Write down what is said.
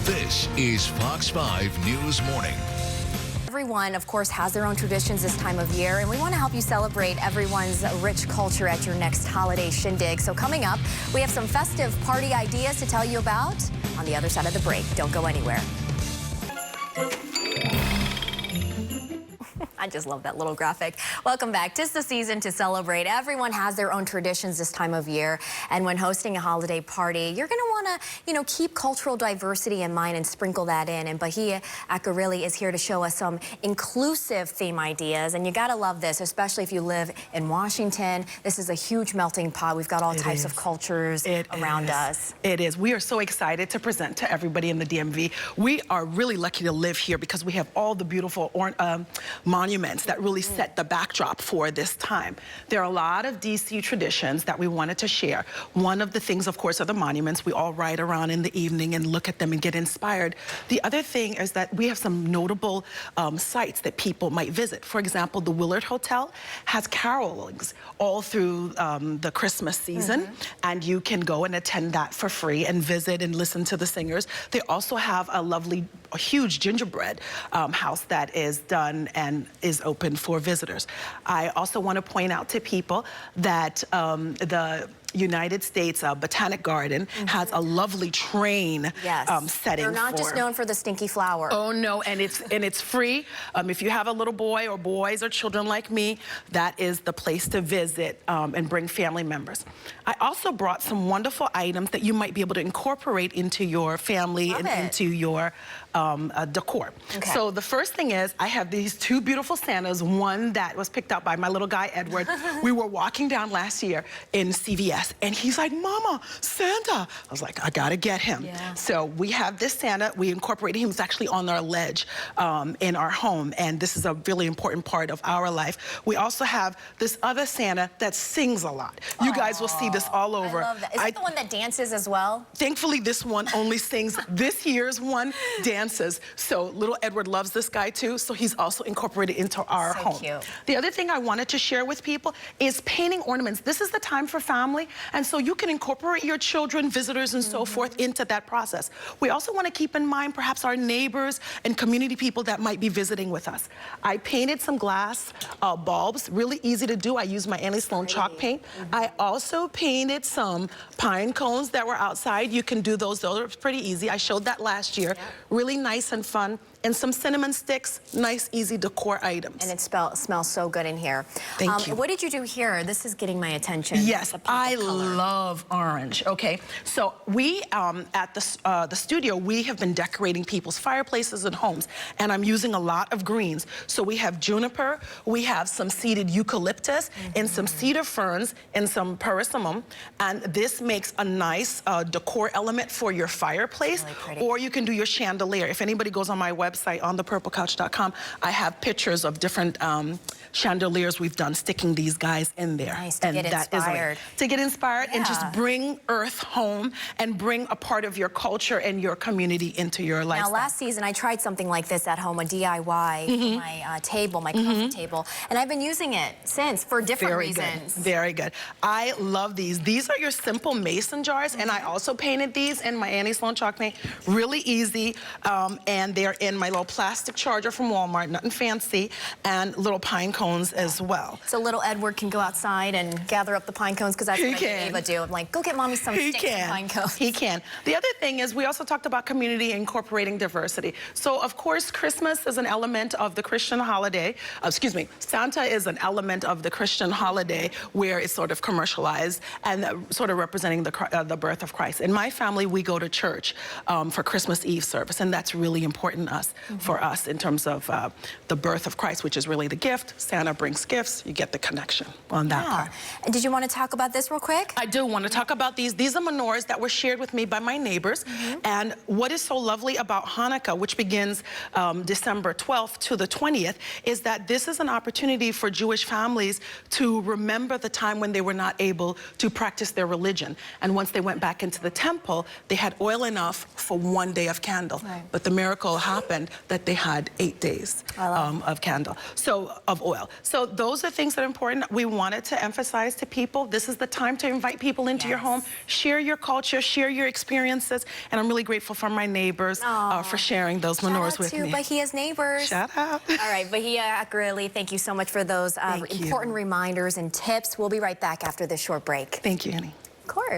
This is Fox 5 News Morning. Everyone, of course, has their own traditions this time of year, and we want to help you celebrate everyone's rich culture at your next holiday shindig. So coming up, we have some festive party ideas to tell you about on the other side of the break. Don't go anywhere. I just love that little graphic. Welcome back. 'Tis the season to celebrate. Everyone has their own traditions this time of year. And when hosting a holiday party, you're going to want to, keep cultural diversity in mind and sprinkle that in. And Bahia Akarilli is here to show us some inclusive theme ideas. And you got to love this, especially if you live in Washington. This is a huge melting pot. We've got all types of cultures around us. It is. We are so excited to present to everybody in the DMV. We are really lucky to live here because we have all the beautiful monuments that really set the backdrop for this time. There are a lot of DC traditions that we wanted to share. One of the things, of course, are the monuments. We all ride around in the evening and look at them and get inspired. The other thing is that we have some notable sites that people might visit. For example, the Willard Hotel has carolings all through the Christmas season, and you can go and attend that for free and visit and listen to the singers. They also have a huge gingerbread house that is done and is open for visitors. I also want to point out to people that the United States Botanic Garden has a lovely train setting. They're not just known for the stinky flower. Oh no, and it's free. If you have a little boy or boys or children like me, that is the place to visit and bring family members. I also brought some wonderful items that you might be able to incorporate into your family and into your decor. Okay. So the first thing is I have these two beautiful Santas, one that was picked up by my little guy, Edward. We were walking down last year in CVS. And he's like, Mama, Santa. I was like, I gotta get him. Yeah. So we have this Santa. We incorporated him. He's actually on our ledge in our home. And this is a really important part of our life. We also have this other Santa that sings a lot. You guys will see this all over. I love that. Is that the one that dances as well? Thankfully, this one only sings. This year's one dances. So little Edward loves this guy too. So he's also incorporated into our home. Cute. The other thing I wanted to share with people is painting ornaments. This is the time for family. And so you can incorporate your children, visitors, and so forth into that process. We also want to keep in mind perhaps our neighbors and community people that might be visiting with us. I painted some glass bulbs, really easy to do. I used my Annie Sloan chalk paint. I also painted some pine cones that were outside. You can do those are pretty easy. I showed that last year. Really nice and fun. And some cinnamon sticks, nice, easy decor items. And it smells so good in here. Thank you. What did you do here? This is getting my attention. Yes, I love orange. Okay, so we at the studio, we have been decorating people's fireplaces and homes, and I'm using a lot of greens. So we have juniper, we have some seeded eucalyptus, and some cedar ferns, and some persimmon, and this makes a nice decor element for your fireplace, or you can do your chandelier. If anybody goes on my website, on thepurplecouch.com, I have pictures of different chandeliers we've done, sticking these guys in there. Nice, to get inspired. To get inspired and just bring earth home and bring a part of your culture and your community into your lifestyle. Now, last season, I tried something like this at home, a DIY for my table, my coffee table, and I've been using it since for different reasons. Very good. I love these. These are your simple mason jars, and I also painted these in my Annie Sloan chalk paint. Really easy, and they're in my little plastic charger from Walmart, nothing fancy, and little pine cones as well. So little Edward can go outside and gather up the pine cones, because that's what Ava do. I'm like, go get mommy some sticks and pine cones. He can. The other thing is we also talked about community incorporating diversity. So of course, Christmas is an element of the Christian holiday. Excuse me, Santa is an element of the Christian holiday where it's sort of commercialized and sort of representing the birth of Christ. In my family, we go to church for Christmas Eve service, and that's really important for us in terms of the birth of Christ, which is really the gift. Santa brings gifts. You get the connection on that part. And did you want to talk about this real quick? I do want to talk about these. These are menorahs that were shared with me by my neighbors. And what is so lovely about Hanukkah, which begins December 12th to the 20th, is that this is an opportunity for Jewish families to remember the time when they were not able to practice their religion. And once they went back into the temple, they had oil enough for one day of candle. But the miracle happened happened that they had 8 days of candle, so of oil. So those are things that are important. We wanted to emphasize to people, this is the time to invite people into your home, share your culture, share your experiences, and I'm really grateful for my neighbors for sharing those menorahs with me. Shout out to Bahia's neighbors. Shout out. All right, Bahia, Grilli, thank you so much for those important reminders and tips. We'll be right back after this short break. Thank you, Annie. Of course.